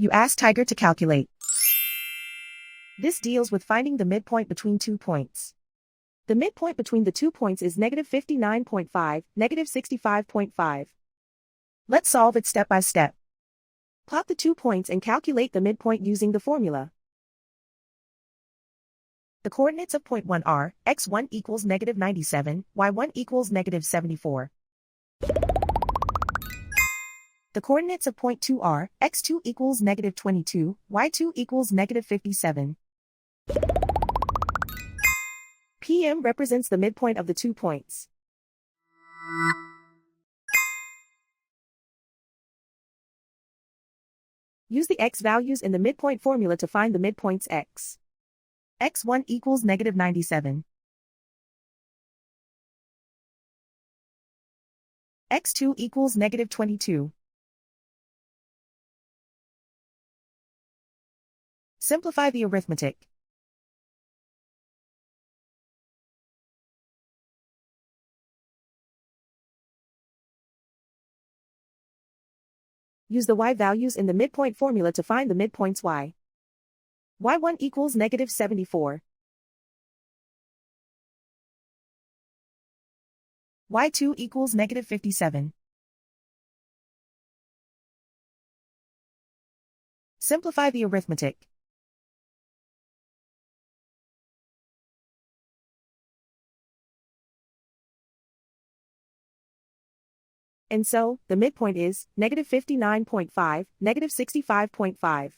You ask Tiger to calculate. This deals with finding the midpoint between 2 points. The midpoint between the 2 points is -59.5, -65.5. Let's solve it step by step. Plot the 2 points and calculate the midpoint using the formula. The coordinates of point 1 are, x1 equals -97, y1 equals -74. The coordinates of point 2 are, x2 equals -22, y2 equals -57. PM represents the midpoint of the 2 points. Use the x values in the midpoint formula to find the midpoints x. x1 equals -97. x2 equals -22. Simplify the arithmetic. Use the y values in the midpoint formula to find the midpoints y. y1 equals -74. y2 equals -57. Simplify the arithmetic. And so, the midpoint is -59.5, -65.5.